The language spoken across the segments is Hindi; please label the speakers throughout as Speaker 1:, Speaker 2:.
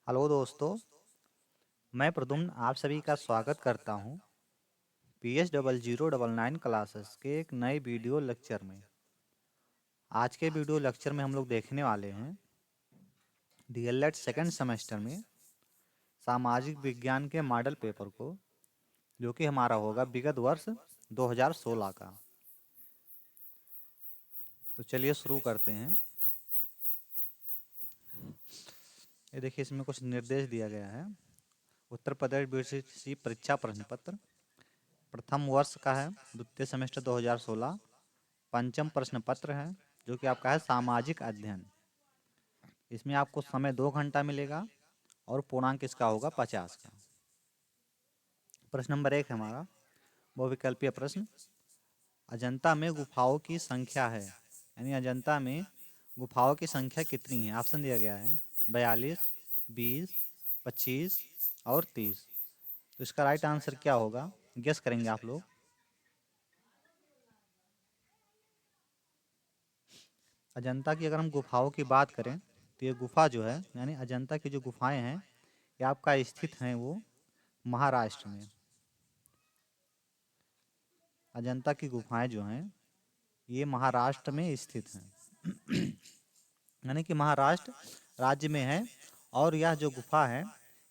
Speaker 1: हेलो दोस्तों। मैं प्रदुम्न आप सभी का स्वागत करता हूं PH0009 क्लासेस के एक नए वीडियो लेक्चर में। आज के वीडियो लेक्चर में हम लोग देखने वाले हैं डीएलएड सेकंड सेमेस्टर में सामाजिक विज्ञान के मॉडल पेपर को, जो कि हमारा होगा विगत वर्ष 2016 का। तो चलिए शुरू करते हैं। ये देखिए, इसमें कुछ निर्देश दिया गया है। उत्तर प्रदेश बीसीसी परीक्षा प्रश्न पत्र प्रथम वर्ष का है, द्वितीय सेमेस्टर 2016। पंचम प्रश्न पत्र है, जो कि आपका है सामाजिक अध्ययन। इसमें आपको समय 2 घंटा मिलेगा और पूर्णांक इसका होगा 50 का। प्रश्न नंबर 1 है हमारा बहुविकल्पीय प्रश्न। अजंता में गुफाओं की संख्या है, यानी अजंता में गुफाओं की संख्या कितनी है। ऑप्शन दिया गया है 42, 20, 25 और 30। तो इसका राइट आंसर क्या होगा, गेस करेंगे आप लोग। अजंता की अगर हम गुफाओं की बात करें तो ये गुफा जो है, यानी अजंता की जो गुफाएं हैं, ये आपका स्थित हैं वो महाराष्ट्र में। अजंता की गुफाएं जो हैं ये महाराष्ट्र में स्थित हैं। यानी कि महाराष्ट्र राज्य में है। और यह जो गुफा है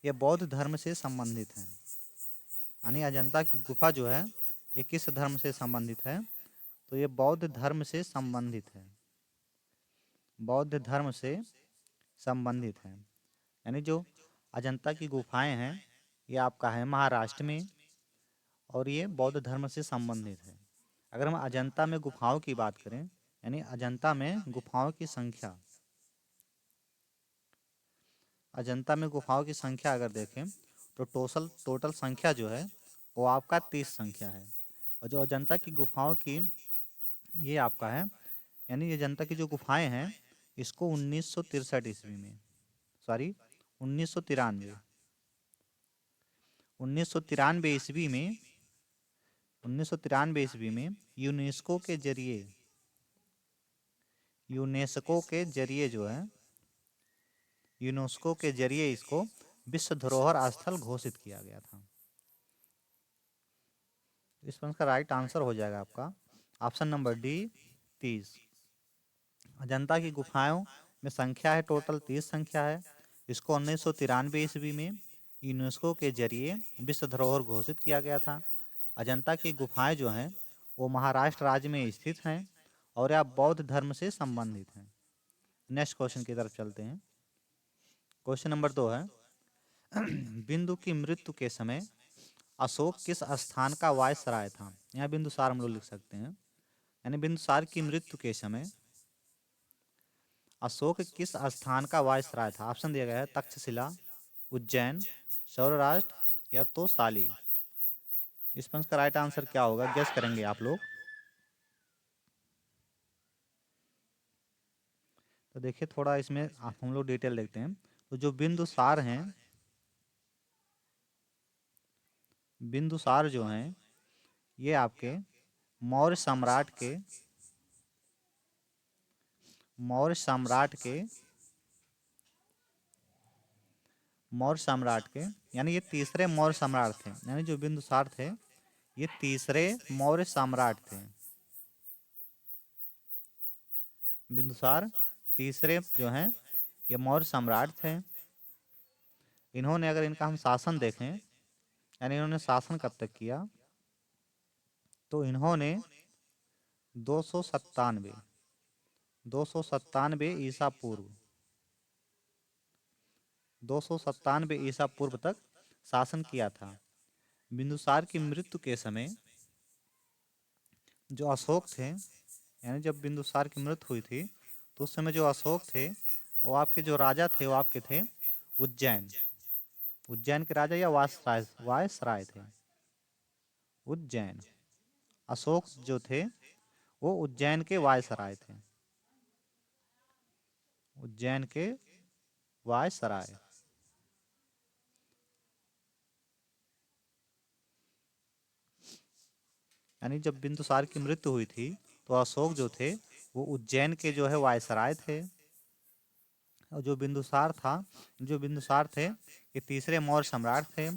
Speaker 1: ये बौद्ध धर्म से संबंधित है। यानी अजंता की गुफा जो है ये किस धर्म से संबंधित है, तो ये बौद्ध धर्म से संबंधित है। बौद्ध धर्म से संबंधित है। यानी जो अजंता की गुफाएं हैं ये आपका है महाराष्ट्र में, और ये बौद्ध धर्म से संबंधित है। अगर हम अजंता में गुफाओं की बात करें, यानी अजंता में गुफाओं की संख्या, अजंता में गुफाओं की संख्या अगर देखें तो टोटल संख्या जो है वो आपका 30 संख्या है। और जो अजंता की गुफाओं की ये आपका है, यानी ये अजंता की जो गुफाएं हैं इसको 1963 ईस्वी में, सॉरी 1993 1993 ईस्वी में 1993 ईस्वी में यूनेस्को के जरिए जो है, यूनेस्को के जरिए इसको विश्व धरोहर स्थल घोषित किया गया था। इस पर का राइट आंसर हो जाएगा आपका ऑप्शन नंबर डी, 30। अजंता की गुफाओं में संख्या है टोटल 30 संख्या है। इसको 1993 ईस्वी में यूनेस्को के जरिए विश्व धरोहर घोषित किया गया था। अजंता की गुफाएं जो हैं वो महाराष्ट्र राज्य में स्थित हैं और यह बौद्ध धर्म से संबंधित हैं। नेक्स्ट क्वेश्चन की तरफ चलते हैं। क्वेश्चन नंबर 2 है बिंदु की मृत्यु के समय अशोक किस स्थान का वायसराय था। यहाँ बिंदुसार हम लोग लिख सकते हैं। यानी बिंदुसार की मृत्यु के समय अशोक किस स्थान का वायसराय था। ऑप्शन दिया गया है तक्षशिला, उज्जैन, सौराष्ट्र या तो साली। इस पर का राइट आंसर क्या होगा, गेस करेंगे आप लोग। तो देखिए थोड़ा इसमें हम लोग डिटेल देखते हैं। तो जो बिंदुसार हैं, बिंदुसार जो हैं ये आपके मौर्य सम्राट के मौर्य सम्राट के मौर्य सम्राट के यानी ये तीसरे मौर्य सम्राट थे। यानी जो बिंदुसार थे ये तीसरे मौर्य सम्राट थे। बिंदुसार तीसरे जो हैं ये मौर्य सम्राट थे। इन्होंने, अगर इनका हम शासन देखें, यानी इन्होंने शासन कब तक किया, तो इन्होंने 297 297 ईसा पूर्व 297 ईसा पूर्व तक शासन किया था। बिंदुसार की मृत्यु के समय जो अशोक थे, यानी जब बिंदुसार की मृत्यु हुई थी तो उस समय जो अशोक थे वो आपके जो राजा थे वो आपके थे उज्जैन। उज्जैन के राजा या वायसराय थे उज्जैन। अशोक जो थे वो उज्जैन के वायसराय थे, उज्जैन के वायसराय। यानी जब बिंदुसार की मृत्यु हुई थी तो अशोक जो थे वो उज्जैन के जो है वायसराय थे। और जो बिंदुसार थे ये तीसरे मौर्य सम्राट थे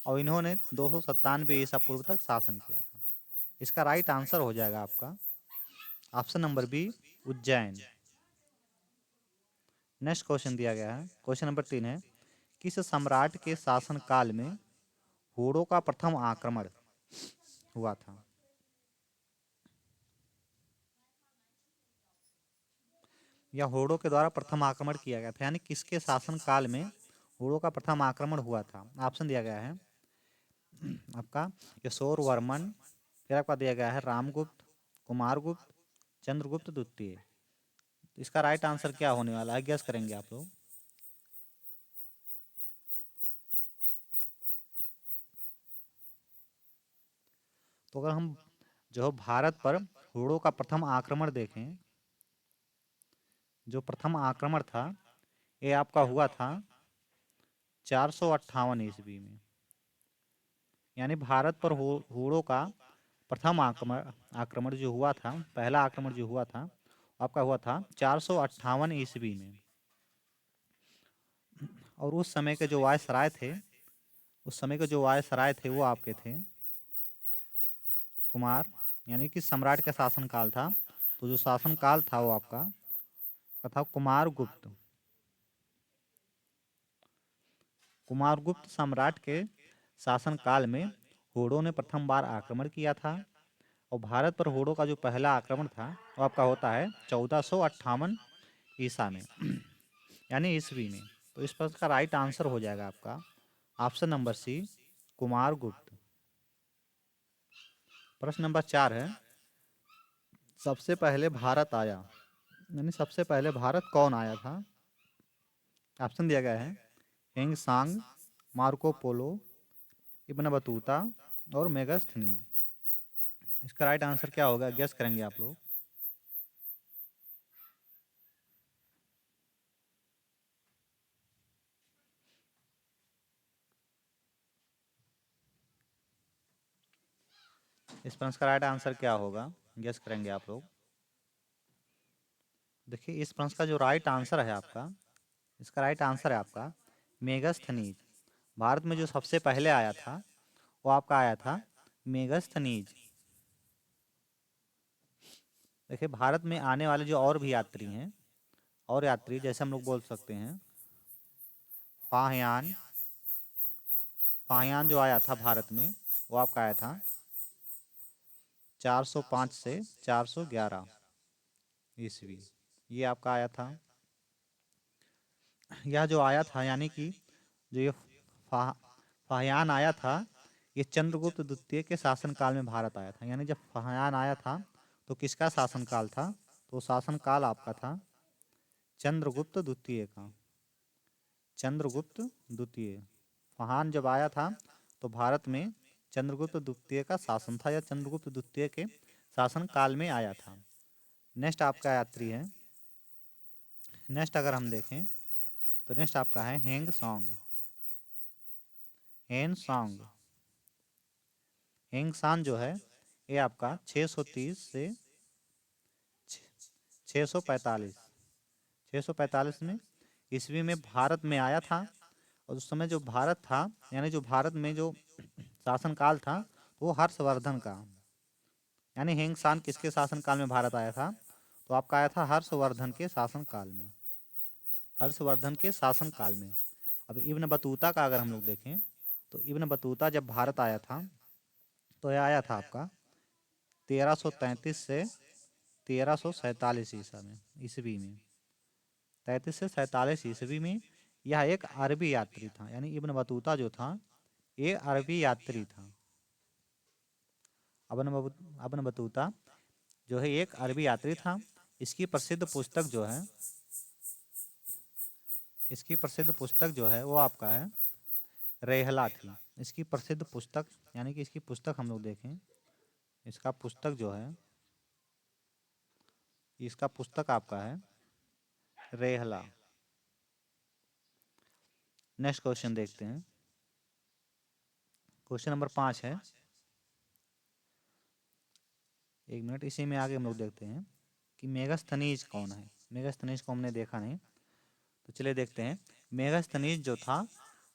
Speaker 1: और इन्होंने 297 ईसा पूर्व तक शासन किया था। इसका राइट आंसर हो जाएगा आपका option number B, Ujjain. Next question दिया गया है, क्वेश्चन नंबर 3 है, किस सम्राट के शासन काल में हूणों का प्रथम आक्रमण हुआ था? या हूणों के द्वारा प्रथम आक्रमण किया गया था, यानी किसके शासन काल में हूणों का प्रथम आक्रमण हुआ था? ऑप्शन दिया गया है आपका यशोर वर्मन, फिर आपका दिया गया है रामगुप्त, कुमारगुप्त, चंद्रगुप्त द्वितीय। इसका राइट आंसर क्या होने वाला है, गेस करेंगे आप लोग? तो अगर हम जो भारत पर हूणों का प्रथम आक्रमण देखें, जो प्रथम आक्रमण था ये आपका हुआ था 458 ईस्वी में। यानी भारत पर हूणों का प्रथम आक्रमण आक्रमण जो हुआ था, पहला आक्रमण जो हुआ था आपका हुआ था 458 ईस्वी में। और उस समय के जो वायसराय थे, उस समय के जो वायसराय थे वो आपके थे कुमार, यानी कि सम्राट का शासन काल था। तो जो शासन काल था वो आपका था कुमार गुप्त। कुमारगुप्त सम्राट के शासन काल में हूणों ने प्रथम बार आक्रमण किया था। और भारत पर हूणों का जो पहला आक्रमण था वो आपका होता है 1458 ईसा में यानी ईस्वी में। तो इस प्रश्न का राइट आंसर हो जाएगा आपका ऑप्शन नंबर सी, कुमारगुप्त। प्रश्न नंबर 4 है, सबसे पहले भारत आया, यानी सबसे पहले भारत कौन आया था? ऑप्शन दिया गया है हेंग सांग, मार्को पोलो, इब्न बतूता और मेगास्थनीज। इसका राइट आंसर क्या होगा, गेस करेंगे आप लोग? इस प्रश्न का राइट आंसर क्या होगा, गेस करेंगे आप लोग? देखिए इस प्रश्न का जो राइट आंसर है आपका, इसका राइट आंसर है आपका मेगास्थनीज। भारत में जो सबसे पहले आया था वो आपका आया था मेगास्थनीज। देखिए भारत में आने वाले जो और भी यात्री हैं, और यात्री जैसे हम लोग बोल सकते हैं फाहयान। फाहयान जो आया था भारत में वो आपका आया था 405 से 411 ईस्वी, ये आपका आया था। यह जो आया था यानी कि जो ये फा, फाहयान आया था ये चंद्रगुप्त द्वितीय के शासनकाल में भारत आया था। यानी जब फाहयान आया था तो किसका शासनकाल था? तो शासनकाल आपका था चंद्रगुप्त द्वितीय का। चंद्रगुप्त द्वितीय फाहयान जब आया था तो भारत में चंद्रगुप्त द्वितीय का शासन था, या चंद्रगुप्त द्वितीय के शासन काल में आया था। नेक्स्ट आपका यात्री है, नेक्स्ट अगर हम देखें तो नेक्स्ट आपका है हेंग सॉन्ग। हेन सॉन्ग, हेंग सान जो है ये आपका 630 से 645 645 में ईस्वी में भारत में आया था। और उस समय जो भारत था, यानी जो भारत में जो शासनकाल था वो हर्षवर्धन का, यानी हेंगसान किसके शासनकाल में भारत आया था? तो आपका आया था हर्षवर्धन के शासनकाल में। हर्षवर्धन के शासनकाल में। अब इब्न बतूता का अगर हम लोग देखें तो इब्न बतूता जब भारत आया था तो यह आया था आपका 1333 से 1347 ईसा में, ईस्वी में। 33 से 47 ईस्वी में यह एक अरबी यात्री था। यानी इब्न बतूता जो था ये अरबी यात्री था। अबन बतूता जो है एक अरबी यात्री था। इसकी प्रसिद्ध पुस्तक जो है, इसकी प्रसिद्ध पुस्तक जो है वो आपका है रेहला थी। इसकी प्रसिद्ध पुस्तक, यानी कि इसकी पुस्तक हम लोग देखें, इसका पुस्तक जो है, इसका पुस्तक आपका है रेहला। नेक्स्ट क्वेश्चन देखते हैं, क्वेश्चन नंबर 5 है, एक मिनट इसी में आगे हम लोग देखते हैं कि मेगास्थनीज कौन है। मेगास्थनीज को हमने देखा नहीं, तो चलिए देखते हैं। मेगास्थनीज जो था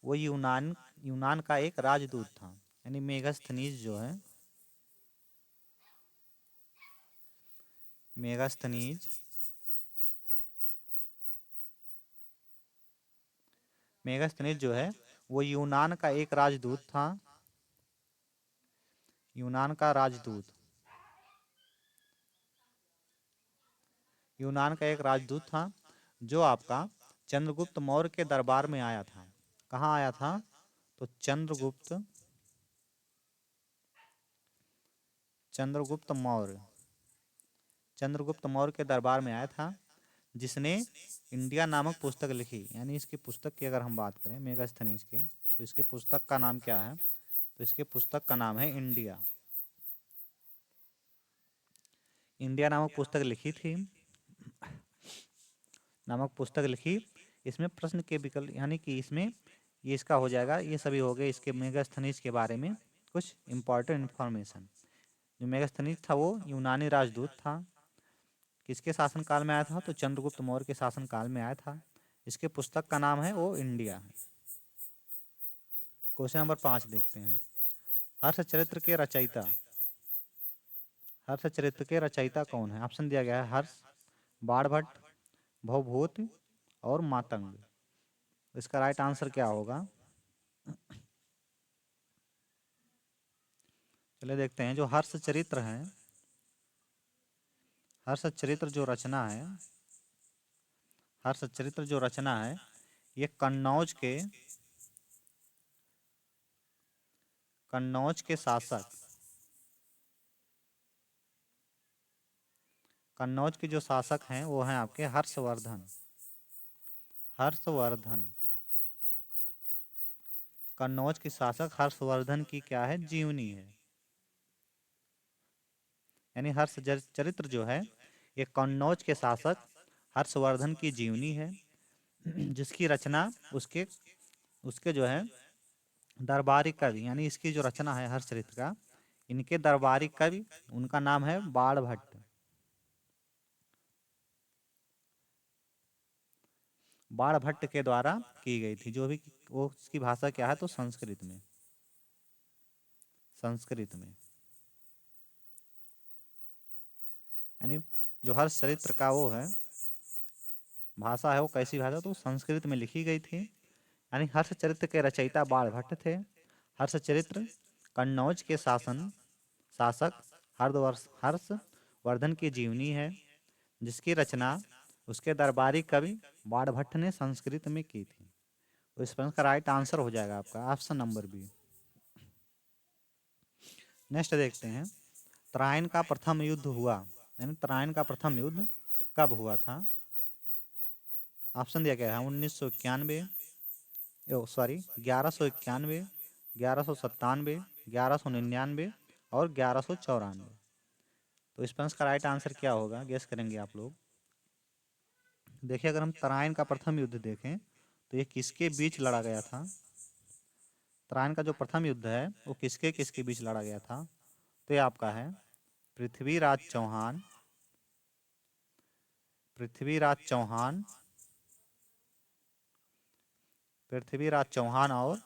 Speaker 1: वो यूनान यूनान का एक राजदूत था। यानी मेगास्थनीज जो है, मेगास्थनीज मेगास्थनीज जो है वो यूनान का एक राजदूत था। यूनान का राजदूत, यूनान का एक राजदूत था जो आपका चंद्रगुप्त मौर्य के दरबार में आया था। कहाँ आया था? तो चंद्रगुप्त मौर्य चंद्रगुप्त मौर्य के दरबार में आया था, जिसने इंडिया नामक पुस्तक लिखी। यानी इसकी पुस्तक की अगर हम बात करें मेगास्थनीज के, तो इसके पुस्तक का नाम क्या है? तो इसके पुस्तक का नाम है इंडिया। इंडिया नामक पुस्तक लिखी थी, नामक पुस्तक लिखी। इसमें प्रश्न के विकल्प, यानी कि इसमें ये इसका हो जाएगा। ये सभी हो गए इसके मेगास्थनीज के बारे में कुछ इंपॉर्टेंट इन्फॉर्मेशन। जो मेगास्थनीज था वो यूनानी राजदूत था। किसके शासनकाल में आया था? तो चंद्रगुप्त मौर्य के शासनकाल में आया था। इसके पुस्तक का नाम है वो इंडिया है। क्वेश्चन नंबर 5 देखते हैं। हर्षचरित्र के रचयिता, हर्षचरित्र के रचयिता कौन है? ऑप्शन दिया गया है हर्ष, बाणभट्ट, भवभूति और मातंग। इसका राइट आंसर क्या होगा? चलिए देखते हैं। जो हर्षचरित्र है, हर्षचरित्र जो रचना है, हर्षचरित्र जो रचना है, ये कन्नौज के शासक, कन्नौज के जो शासक हैं वो हैं आपके हर्षवर्धन। हर्षवर्धन, कन्नौज के शासक हर्षवर्धन की क्या है? जीवनी है। यानी हर्षचरित्र जो है ये कन्नौज के शासक हर्षवर्धन की जीवनी है, जिसकी रचना उसके उसके जो है दरबारी कवि, यानी इसकी जो रचना है हर्षचरित्र का, इनके दरबारी कवि, उनका नाम है बाणभट्ट। बाणभट्ट के द्वारा की गई थी। जो भी वो, उसकी भाषा क्या है? तो संस्कृत में, संस्कृत में। यानी जो हर्षचरित्र का वो है भाषा है, वो कैसी भाषा? तो संस्कृत में लिखी गई थी। यानी हर्षचरित्र के रचयिता बाणभट्ट थे। हर्षचरित्र कन्नौज के शासक हर्षवर्धन की जीवनी है, जिसकी रचना उसके दरबारी कवि बाणभट्ट ने संस्कृत में की थी। तो इस प्रश्न का राइट आंसर हो जाएगा आपका ऑप्शन नंबर बी। नेक्स्ट देखते हैं। तराइन का प्रथम युद्ध हुआ, यानी तराइन का प्रथम युद्ध कब हुआ था? ऑप्शन दिया गया है 1991, सॉरी 1191, 1197, 1199 और 1194। तो इस प्रश्न का राइट आंसर क्या होगा? गेस करेंगे आप लोग। देखिए, अगर हम तराइन का प्रथम युद्ध देखें तो ये किसके बीच लड़ा गया था? तराइन का जो प्रथम युद्ध है वो किसके किसके बीच लड़ा गया था? तो ये आपका है पृथ्वीराज चौहान, पृथ्वीराज चौहान, पृथ्वीराज चौहान और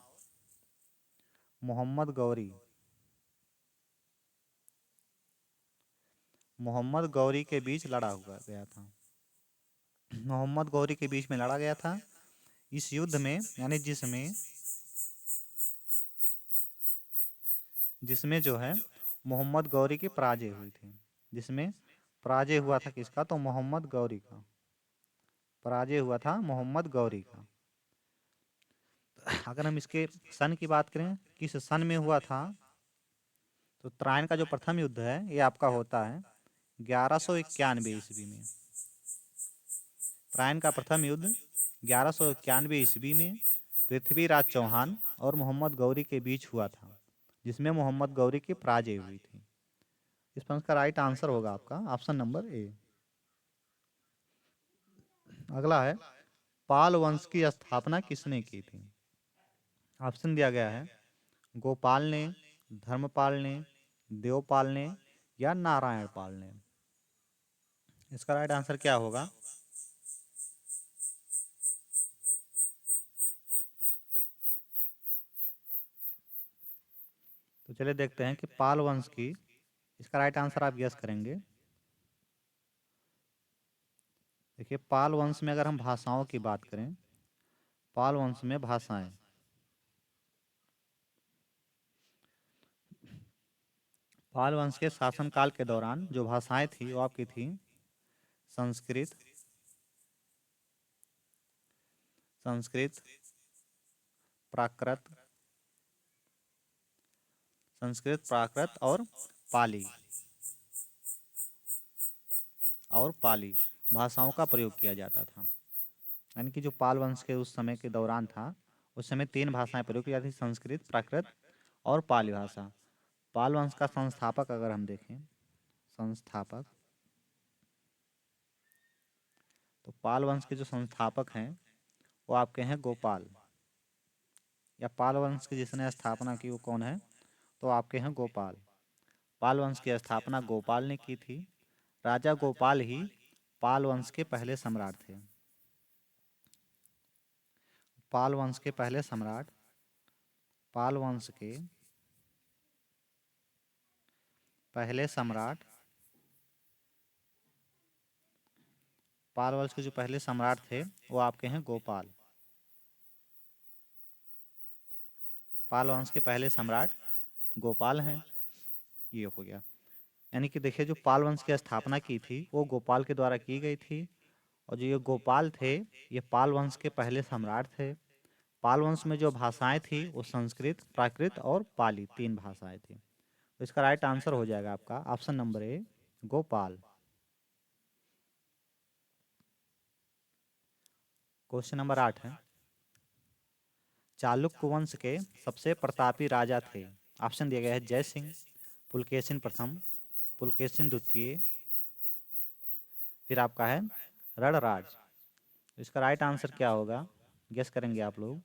Speaker 1: मोहम्मद गौरी, मोहम्मद गौरी के बीच लड़ा हुआ गया था। मोहम्मद गौरी के बीच में लड़ा गया था। इस युद्ध में, यानी जिसमें जिसमें जो है मोहम्मद गौरी की पराजय हुई थी। जिसमें पराजय हुआ था किसका? तो मोहम्मद गौरी का पराजय हुआ था, मोहम्मद गौरी का। अगर हम इसके सन की बात करें, किस सन में हुआ था, तो तराइन का जो प्रथम युद्ध है ये आपका होता है 1191 ईस्वी में। तराइन का प्रथम युद्ध 1191 ईस्वी में पृथ्वीराज चौहान और मोहम्मद गौरी के बीच हुआ था, जिसमें मोहम्मद गौरी की पराजय हुई थी। इस प्रश्न का राइट आंसर होगा आपका ऑप्शन नंबर ए। अगला है, पाल वंश की स्थापना किसने की थी? ऑप्शन दिया गया है गोपाल ने, धर्मपाल ने, देवपाल ने या नारायण पाल ने। इसका राइट आंसर क्या होगा? तो चलिए देखते हैं कि पाल वंश की, इसका राइट आंसर आप गेस करेंगे। देखिए पाल वंश में अगर हम भाषाओं की बात करें, पाल वंश में भाषाएं, पाल वंश के शासनकाल के दौरान जो भाषाएं थी वो आपकी थी संस्कृत, संस्कृत, प्राकृत, संस्कृत, प्राकृत पाली और पाली भाषाओं का प्रयोग किया जाता था। यानी कि जो पाल वंश के उस समय के दौरान था, उस समय 3 भाषाएं प्रयोग की जाती थी, संस्कृत, प्राकृत और पाली भाषा। पाल वंश का संस्थापक अगर हम देखें, संस्थापक, तो पाल वंश के जो संस्थापक हैं वो आपके हैं गोपाल, या पाल वंश की जिसने स्थापना की वो कौन है, तो आपके हैं गोपाल। पाल वंश की स्थापना गोपाल ने की थी। राजा गोपाल ही पाल वंश के पहले सम्राट थे। पाल वंश के पहले सम्राट, पाल वंश के पहले सम्राट, पाल वंश के जो पहले सम्राट थे वो आपके हैं गोपाल। पाल वंश के पहले सम्राट गोपाल हैं, ये हो गया। यानी कि देखिए जो पाल वंश की स्थापना की थी वो गोपाल के द्वारा की गई थी, और जो ये गोपाल थे ये पाल वंश के पहले सम्राट थे। पाल वंश में जो भाषाएं थी वो संस्कृत, प्राकृत और पाली 3 भाषाएं थी। तो इसका राइट आंसर हो जाएगा आपका ऑप्शन नंबर ए, गोपाल। क्वेश्चन नंबर 8 है, चालुक्य वंश के सबसे प्रतापी राजा थे। ऑप्शन दिया गया है जय सिंह, पुलकेशिन प्रथम, पुलकेशिन द्वितीय, फिर आपका है रणराज। तो इसका राइट आंसर क्या होगा, गेस करेंगे आप लोग।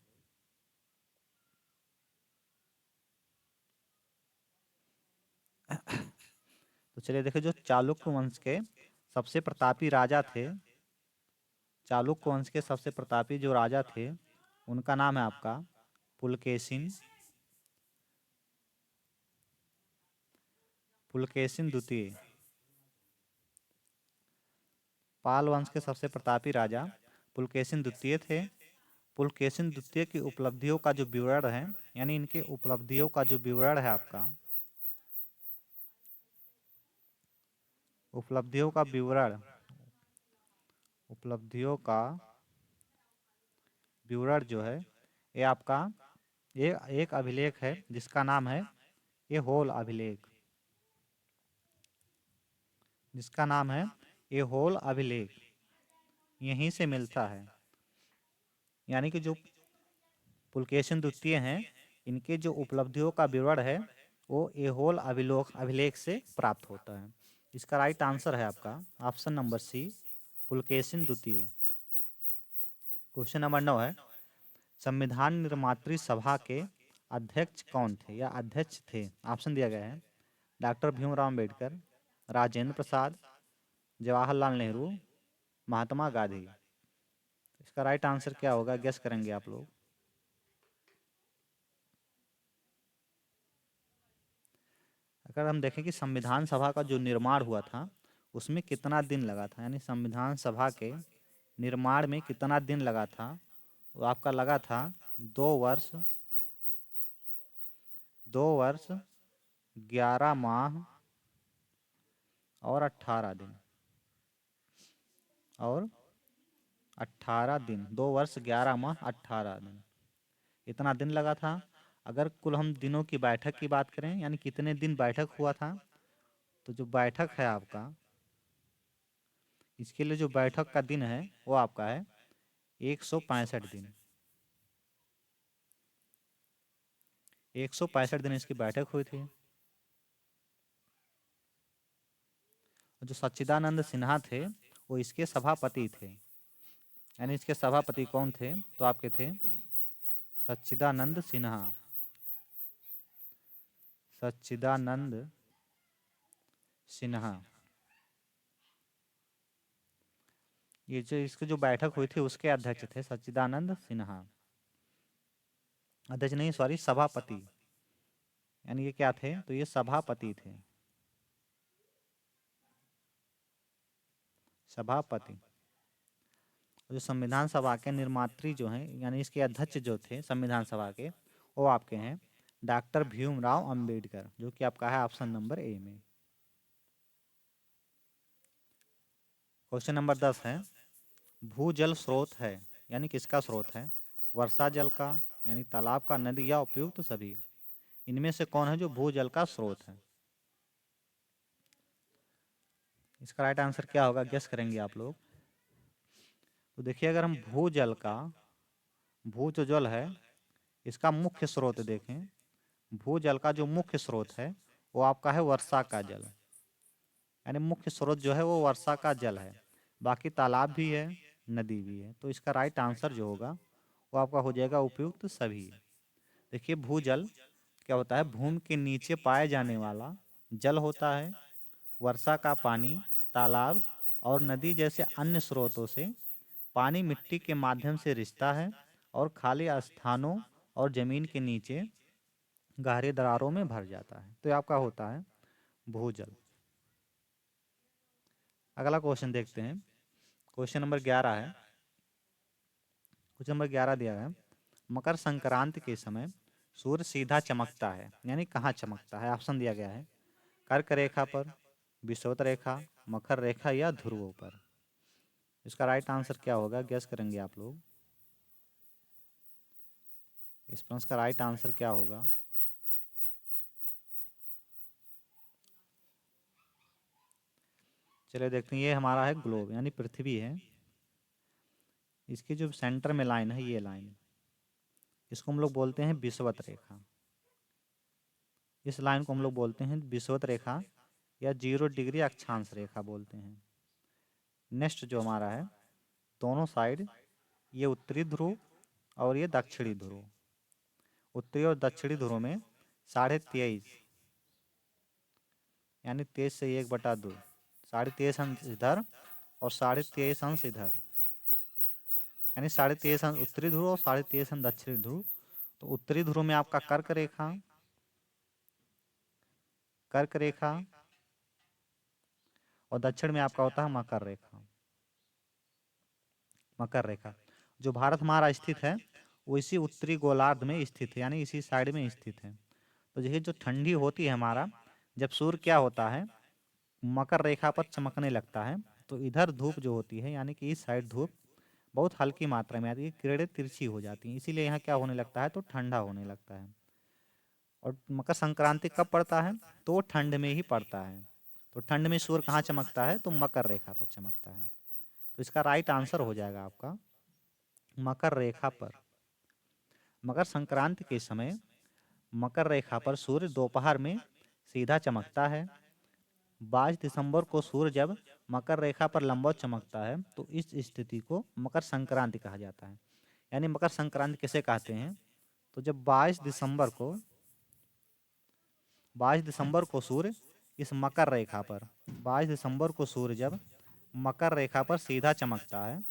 Speaker 1: तो चलिए देखिए जो चालुक्य वंश के सबसे प्रतापी राजा थे, चालुक्य वंश के सबसे प्रतापी जो राजा थे उनका नाम है आपका पुलकेशिन, पुलकेशिन द्वितीय। पाल वंश के सबसे प्रतापी राजा पुलकेशिन द्वितीय थे। पुलकेशिन द्वितीय की उपलब्धियों का जो विवरण है, यानी इनके उपलब्धियों का जो विवरण है आपका, उपलब्धियों का विवरण, उपलब्धियों का विवरण जो है ये आपका एक अभिलेख है जिसका नाम है ये होल अभिलेख, जिसका नाम है ये होल अभिलेख, यहीं से मिलता है। यानी कि जो पुलकेशिन द्वितीय हैं इनके जो उपलब्धियों का विवरण है वो एहोल अभिलेख से प्राप्त होता है। इसका राइट आंसर है आपका ऑप्शन नंबर सी, पुलकेशिन द्वितीय। क्वेश्चन नंबर 9 है, संविधान निर्मात्री सभा के अध्यक्ष कौन थे या अध्यक्ष थे। ऑप्शन दिया गया है डॉक्टर भीमराव अम्बेडकर, राजेंद्र प्रसाद, जवाहरलाल नेहरू, महात्मा गांधी। इसका राइट आंसर क्या होगा, गेस करेंगे आप लोग। अगर हम देखें कि संविधान सभा का जो निर्माण हुआ था उसमें कितना दिन लगा था, यानी संविधान सभा के निर्माण में कितना दिन लगा था, तो आपका लगा था 2 वर्ष, 2 वर्ष 11 माह और 18 दिन, और 18 दिन, 2 वर्ष 11 माह 18 दिन, इतना दिन लगा था। अगर कुल हम दिनों की बैठक की बात करें, यानी कितने दिन बैठक हुआ था, तो जो बैठक है आपका, इसके लिए जो बैठक का दिन है वो आपका है 165 दिन। 165 दिन इसकी बैठक हुई थी। जो सच्चिदानंद सिन्हा थे वो इसके सभापति थे। यानी इसके सभापति कौन थे, तो आपके थे सच्चिदानंद सिन्हा, सच्चिदानंद सिन्हा। ये जो इसकी जो बैठक हुई थी उसके अध्यक्ष थे सच्चिदानंद सिन्हा, अध्यक्ष नहीं सॉरी, सभापति। यानी ये क्या थे, तो ये सभापति थे, सभापति। जो संविधान सभा के निर्मात्री जो हैं, यानी इसके अध्यक्ष जो थे संविधान सभा के, वो आपके हैं डॉक्टर भीमराव अंबेडकर, जो कि आपका है ऑप्शन नंबर ए में। क्वेश्चन नंबर 10 है, भूजल स्रोत है, यानी किसका स्रोत है? वर्षा जल का, यानी तालाब का, नदी या उपयुक्त सभी। इनमें से कौन है जो भूजल का स्रोत है? इसका राइट आंसर क्या होगा, गेस करेंगे आप लोग? तो देखिए, अगर हम भूजल का, भू जो जल है, इसका मुख्य स्रोत देखें, भूजल का जो मुख्य स्रोत है वो आपका है वर्षा का जल, यानी मुख्य स्रोत जो है वो वर्षा का जल है। बाकी तालाब भी है, नदी भी है। तो इसका राइट आंसर जो होगा वो आपका हो जाएगा उपयुक्त सभी। देखिए, भूजल क्या होता है? भूमि के नीचे पाए जाने वाला जल होता है। वर्षा का पानी तालाब और नदी जैसे अन्य स्रोतों से पानी मिट्टी के माध्यम से रिसता है और खाली स्थानों और जमीन के नीचे गहरी दरारों में भर जाता है। तो ये आपका होता है भूजल। अगला क्वेश्चन देखते हैं। क्वेश्चन नंबर 11 है। क्वेश्चन नंबर 11 दिया है, मकर संक्रांति के समय सूर्य सीधा चमकता है, यानी कहाँ चमकता है? ऑप्शन दिया गया है कर्क रेखा पर, विषुवत रेखा, मकर रेखा या ध्रुवों पर। इसका राइट आंसर क्या होगा, गेस करेंगे आप लोग? इस प्रश्न का राइट आंसर क्या होगा? चलिए देखते हैं। ये हमारा है ग्लोब, यानी पृथ्वी है। इसकी जो सेंटर में लाइन है, ये लाइन, इसको हम लोग बोलते हैं विषुवत रेखा। इस लाइन को हम लोग बोलते हैं विषुवत रेखा या 0 डिग्री अक्षांश रेखा बोलते हैं। नेक्स्ट जो हमारा है, दोनों साइड, ये उत्तरी ध्रुव और ये दक्षिणी ध्रुव। उत्तरी और दक्षिणी ध्रुव में 23.5, यानी 23 से 1/2, 23.5 अंश इधर और 23.5 अंश इधर, यानी 23.5 अंश उत्तरी ध्रुव और 23.5 अंश दक्षिणी ध्रुव। तो उत्तरी ध्रुव में आपका कर्क रेखा, कर्क रेखा, और दक्षिण में आपका होता है मकर रेखा। मकर रेखा जो भारत हमारा स्थित है वो इसी उत्तरी गोलार्ध में स्थित है, यानी इसी साइड में स्थित है। तो ये जो ठंडी होती है हमारा, जब सूर्य क्या होता है, मकर रेखा पर चमकने लगता है, तो इधर धूप जो होती है, यानी कि इस साइड धूप बहुत हल्की मात्रा में आती है, किरणें तिरछी हो जाती हैं, इसीलिए यहाँ क्या होने लगता है, तो ठंडा होने लगता है। और मकर संक्रांति कब पड़ता है? तो ठंड में ही पड़ता है। तो ठंड में सूर्य कहाँ चमकता है? तो मकर रेखा पर चमकता है। तो इसका राइट आंसर हो जाएगा आपका मकर रेखा पर। मकर संक्रांति के समय मकर रेखा पर सूर्य दोपहर में सीधा चमकता है। 22 दिसंबर को सूर्य जब मकर रेखा पर लंबवत चमकता है तो इस स्थिति को मकर संक्रांति कहा जाता है। यानी मकर संक्रांति किसे कहते हैं? तो जब 22 दिसंबर को सूर्य इस मकर रेखा पर, 22 दिसंबर को सूर्य जब मकर रेखा पर सीधा चमकता है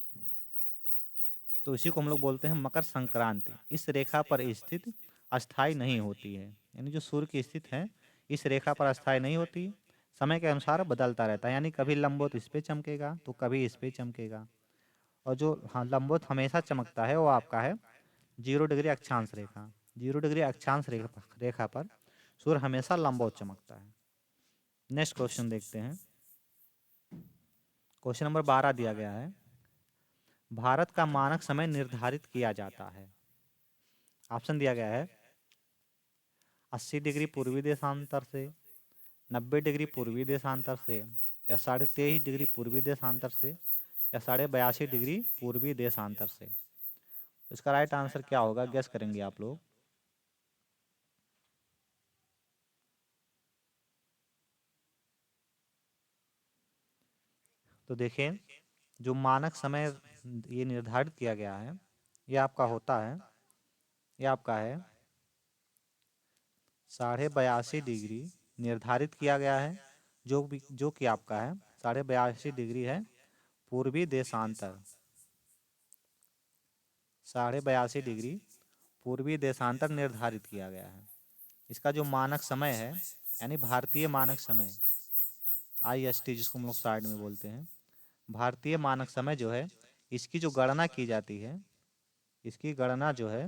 Speaker 1: तो इसी को हम लोग बोलते हैं मकर संक्रांति। इस रेखा पर स्थित अस्थाई नहीं होती है, यानी जो सूर्य की स्थिति है इस रेखा पर अस्थाई नहीं होती, समय के अनुसार बदलता रहता है, यानी कभी लंबवत इस पे चमकेगा तो कभी इस पे चमकेगा। और जो हाँ लंबवत हमेशा चमकता है वो आपका है 0 डिग्री अक्षांश रेखा। 0 डिग्री अक्षांश रेखा पर सूर्य हमेशा लंबवत चमकता है। नेक्स्ट क्वेश्चन देखते हैं। क्वेश्चन नंबर 12 दिया गया है, भारत का मानक समय निर्धारित किया जाता है। ऑप्शन दिया गया है 80 डिग्री पूर्वी देशांतर से, 90 डिग्री पूर्वी देशांतर से, या 23.5 डिग्री पूर्वी देशांतर से, या 82.5 डिग्री पूर्वी देशांतर से। इसका राइट आंसर क्या होगा, गेस करेंगे आप लोग? तो देखिए, जो मानक समय ये निर्धारित किया गया है, ये आपका होता है, ये आपका है 82.5 डिग्री निर्धारित किया गया है, जो कि आपका है 82.5 डिग्री है पूर्वी देशांतर। 82.5 डिग्री पूर्वी देशांतर निर्धारित किया गया है। इसका जो मानक समय है, यानी भारतीय मानक समय, IST जिसको हम लोग शॉर्ट में बोलते हैं, भारतीय मानक समय जो है, इसकी जो गणना की जाती है, इसकी गणना जो है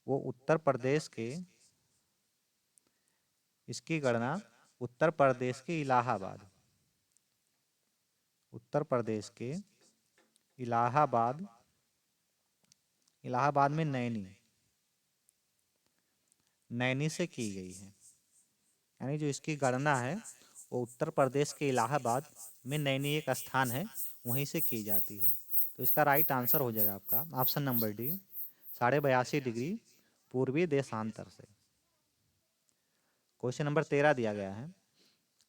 Speaker 1: वो उत्तर प्रदेश के, इसकी गणना उत्तर प्रदेश के इलाहाबाद, उत्तर प्रदेश के इलाहाबाद, इलाहाबाद में नैनी, नैनी से की गई है। यानी जो इसकी गणना है वो उत्तर प्रदेश के इलाहाबाद में नैनी एक स्थान है, वहीं से की जाती है। तो इसका राइट आंसर हो जाएगा आपका ऑप्शन नंबर डी, 82.5 डिग्री पूर्वी देशांतर से। क्वेश्चन नंबर 13 दिया गया है,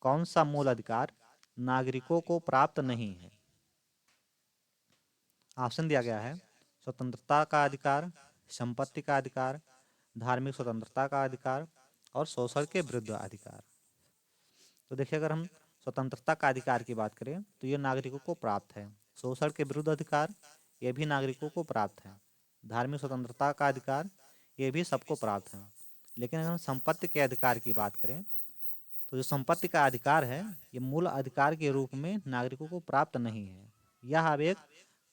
Speaker 1: कौन सा मूल अधिकार नागरिकों को प्राप्त नहीं है? ऑप्शन दिया गया है स्वतंत्रता का अधिकार, संपत्ति का अधिकार, धार्मिक स्वतंत्रता का अधिकार और शोषण के विरुद्ध अधिकार। तो देखिए, अगर हम स्वतंत्रता का अधिकार की बात करें तो ये नागरिकों को प्राप्त है। शोषण के विरुद्ध अधिकार ये भी नागरिकों को प्राप्त है। धार्मिक स्वतंत्रता का अधिकार ये भी सबको प्राप्त है। लेकिन अगर हम संपत्ति के अधिकार की बात करें तो जो संपत्ति का अधिकार है ये मूल अधिकार के रूप में नागरिकों को प्राप्त नहीं है। यह अब एक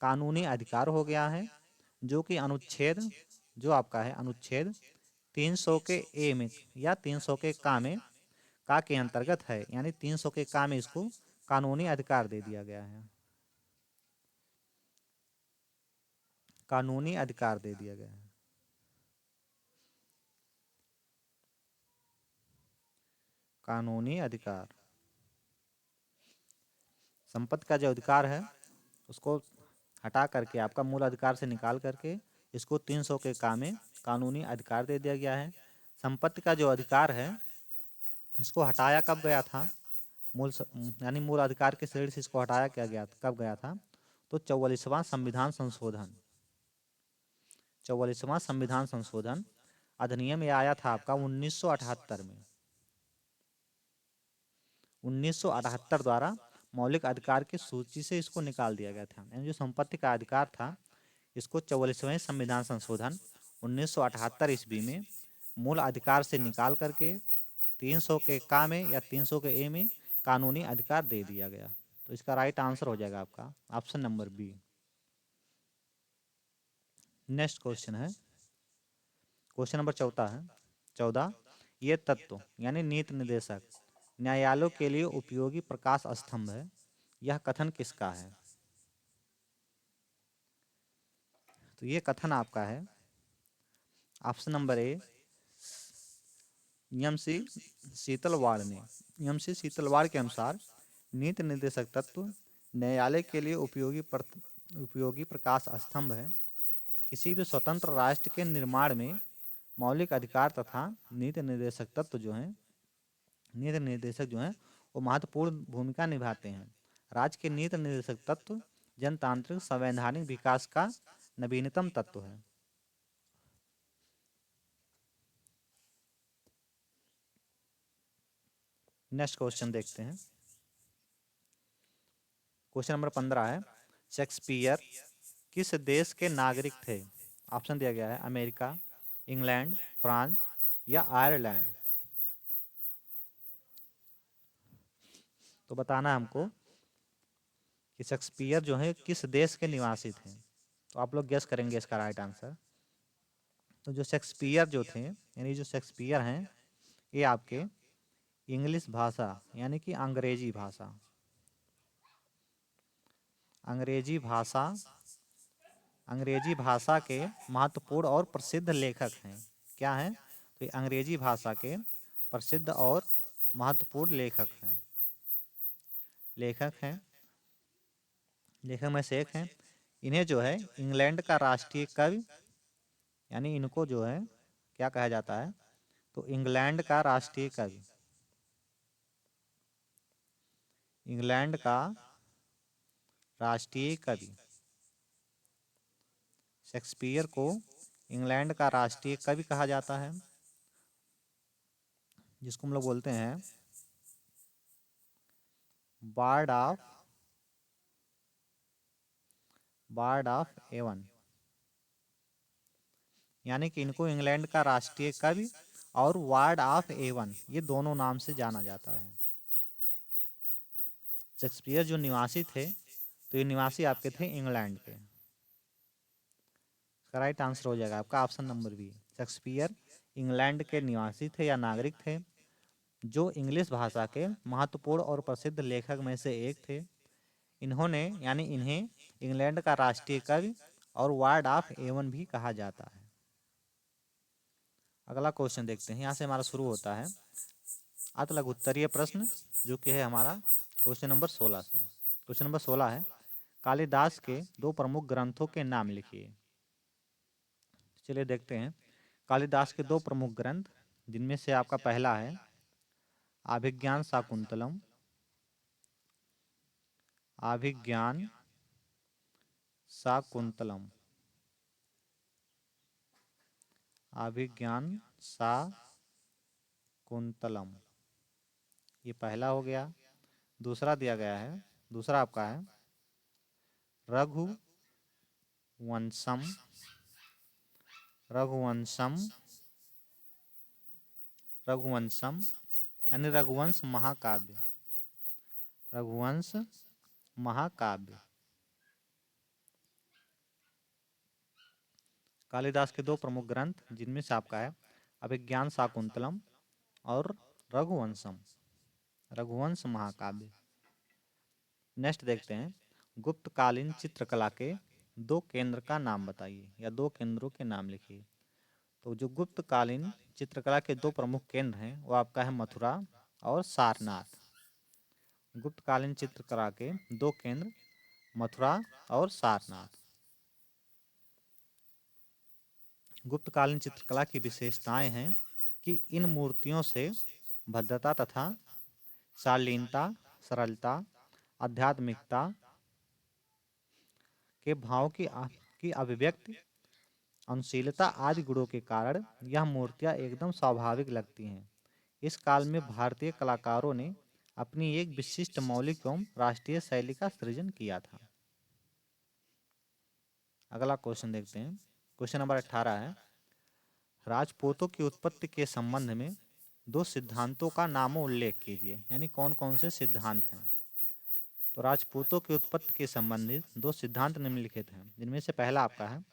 Speaker 1: कानूनी अधिकार हो गया है, जो कि अनुच्छेद, जो आपका है अनुच्छेद 300 के ए में या 300 के का में का के अंतर्गत है। यानी 300 के का में इसको कानूनी अधिकार दे दिया गया है, कानूनी अधिकार दे दिया गया है। कानूनी अधिकार, संपत्ति का जो अधिकार है उसको हटा करके, आपका मूल अधिकार से निकाल करके इसको 300 के का में कानूनी अधिकार दे दिया गया है। संपत्ति का जो अधिकार है इसको हटाया कब गया था? यानी मूल अधिकार के श्रेणी से इसको हटाया क्या गया, कब गया था? तो 44वां संविधान संशोधन, 44वां संविधान संशोधन अधिनियम ये आया था आपका 1978 में। 1978 द्वारा मौलिक अधिकार की सूची से इसको निकाल दिया गया था। यानी जो संपत्ति का अधिकार था इसको 44वें संविधान संशोधन 1978 ईस्वी में मूल अधिकार से निकाल करके 300 के का में या 300 के ए में कानूनी अधिकार दे दिया गया। तो इसका राइट आंसर हो जाएगा आपका option number B. Next question है, क्वेश्चन नंबर 14 ये तत्व यानी नीति निर्देशक न्यायालयों के लिए उपयोगी प्रकाश स्तंभ है, यह कथन किसका है? तो ये कथन आपका है option number A, M C. Setalvad ने। एम.सी. शीतलवाड़ के अनुसार नीति निर्देशक तत्व न्यायालय के लिए उपयोगी प्रकाश स्तंभ है। किसी भी स्वतंत्र राष्ट्र के निर्माण में मौलिक अधिकार तथा नीति निर्देशक तत्व जो हैं, नीति निर्देशक जो हैं वो महत्वपूर्ण भूमिका निभाते हैं। राज्य के नीति निर्देशक तत्व जनतांत्रिक संवैधानिक विकास का नवीनतम तत्व है। नेक्स्ट क्वेश्चन देखते हैं, क्वेश्चन नंबर 15 है, शेक्सपियर किस देश के नागरिक थे? ऑप्शन दिया गया है अमेरिका, इंग्लैंड, फ्रांस या आयरलैंड। तो बताना है हमको कि शेक्सपियर जो है किस देश के निवासी थे। तो आप लोग गेस करेंगे इसका राइट आंसर। तो जो शेक्सपियर जो थे, यानी जो शेक्सपियर हैं ये आपके इंग्लिश भाषा यानी कि अंग्रेजी भाषा, अंग्रेजी भाषा के महत्वपूर्ण और प्रसिद्ध लेखक हैं। क्या हैं? तो ये अंग्रेजी भाषा के प्रसिद्ध और महत्वपूर्ण लेखक में से एक हैं। इन्हें जो है इंग्लैंड का राष्ट्रीय कवि, यानी इनको जो है क्या कहा जाता है? तो इंग्लैंड का राष्ट्रीय कवि, इंग्लैंड का राष्ट्रीय कवि, शेक्सपियर को इंग्लैंड का राष्ट्रीय कवि कहा जाता है, जिसको हम लोग बोलते हैं बार्ड ऑफ एवन। यानी कि इनको इंग्लैंड का राष्ट्रीय कवि और वार्ड ऑफ एवन, ये दोनों नाम से जाना जाता है। शेक्सपियर जो निवासी थे, तो ये निवासी आपके थे इंग्लैंड के। राइट आंसर हो जाएगा आपका option number B. Shakespeare England के निवासी थे या नागरिक थे, जो इंग्लिश भाषा के महत्वपूर्ण और प्रसिद्ध लेखक में से एक थे। इन्होंने यानी इन्हें इंग्लैंड का राष्ट्रीय कवि और वार्ड ऑफ एवन भी कहा जाता है। अगला क्वेश्चन देखते हैं, यहाँ से हमारा शुरू होता है अत लघु उत्तरीय प्रश्न, जो कि है हमारा क्वेश्चन नंबर 16 से। क्वेश्चन नंबर 16 है, कालिदास के दो प्रमुख ग्रंथों के नाम लिखिए। चलिए देखते हैं कालिदास के दो प्रमुख ग्रंथ, जिनमें से आपका पहला है अभिज्ञान शाकुंतलम। अभिज्ञान शाकुंतलम, अभिज्ञान शाकुंतलम, ये पहला हो गया। दूसरा दिया गया है, दूसरा आपका है रघुवंशम। रघुवंशम, रघुवंशम यानी रघुवंश महाकाव्य। रघुवंश महाकाव्य, कालिदास के दो प्रमुख ग्रंथ, जिनमें से आपका है अभिज्ञान शाकुंतलम और रघुवंशम, रघुवंश महाकाव्य। नेक्स्ट देखते हैं, गुप्तकालीन चित्रकला के दो केंद्र का नाम बताइए, या दो केंद्रों के नाम लिखिए। तो जो गुप्तकालीन चित्रकला के दो प्रमुख केंद्र हैं, वो आपका है मथुरा और सारनाथ। गुप्तकालीन चित्रकला के दो केंद्र मथुरा और सारनाथ। गुप्तकालीन चित्रकला की विशेषताएं हैं कि इन मूर्तियों से भद्रता तथा शालीनता, सरलता, आध्यात्मिकता के भाव की अभिव्यक्ति, अनुशीलता आदि गुणों के कारण यह मूर्तियां एकदम स्वाभाविक लगती हैं। इस काल में भारतीय कलाकारों ने अपनी एक विशिष्ट मौलिक एवं राष्ट्रीय शैली का सृजन किया था। अगला क्वेश्चन देखते हैं, क्वेश्चन नंबर 18 है, राजपूतों की उत्पत्ति के संबंध में दो सिद्धांतों का नामों उल्लेख कीजिए, यानी कौन कौन से सिद्धांत हैं। तो राजपूतों की उत्पत्ति के संबंधित दो सिद्धांत निम्नलिखित हैं, जिनमें से पहला आपका है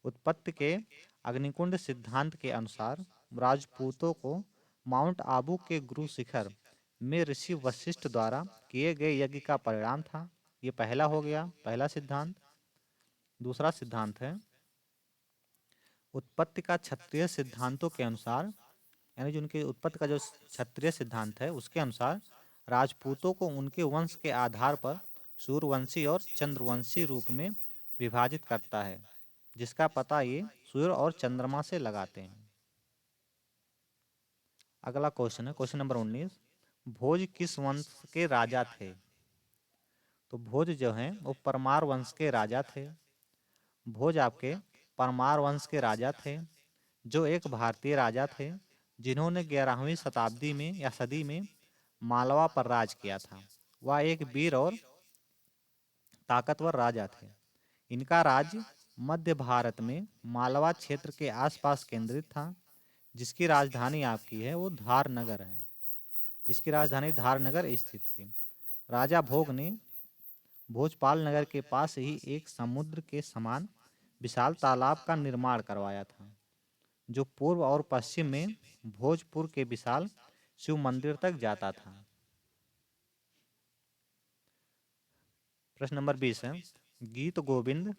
Speaker 1: उत्पत्ति के अग्निकुंड सिद्धांत के अनुसार राजपूतों को माउंट आबू के गुरु शिखर में ऋषि वशिष्ठ द्वारा किए गए यज्ञ का परिणाम था। ये पहला हो गया, पहला सिद्धांत। दूसरा सिद्धांत है उत्पत्ति का क्षत्रिय सिद्धांतों के अनुसार, यानी जो उनके उत्पत्ति का जो क्षत्रिय सिद्धांत है उसके अनुसार राजपूतों को उनके वंश के आधार पर सूर्यवंशी और चंद्रवंशी रूप में विभाजित करता है, जिसका पता ये सूर्य और चंद्रमा से लगाते हैं। अगला क्वेश्चन है क्वेश्चन नंबर 19, भोज किस वंश के राजा थे। तो भोज जो हैं वो परमार वंश के राजा थे। भोज आपके परमार वंश के राजा थे, जो एक भारतीय राजा थे जिन्होंने 11वीं शताब्दी में या सदी में मालवा पर राज किया था। वह एक वीर और ताकतवर राजा थे। इनका राज्य मध्य भारत में मालवा क्षेत्र के आसपास केंद्रित था, जिसकी राजधानी आपकी है वो धारनगर है, जिसकी राजधानी धारनगर स्थित थी। राजा भोग ने भोजपाल नगर के पास ही एक समुद्र के समान विशाल तालाब का निर्माण करवाया था, जो पूर्व और पश्चिम में भोजपुर के विशाल शिव मंदिर तक जाता था। प्रश्न नंबर 20 है, गीत गोविंद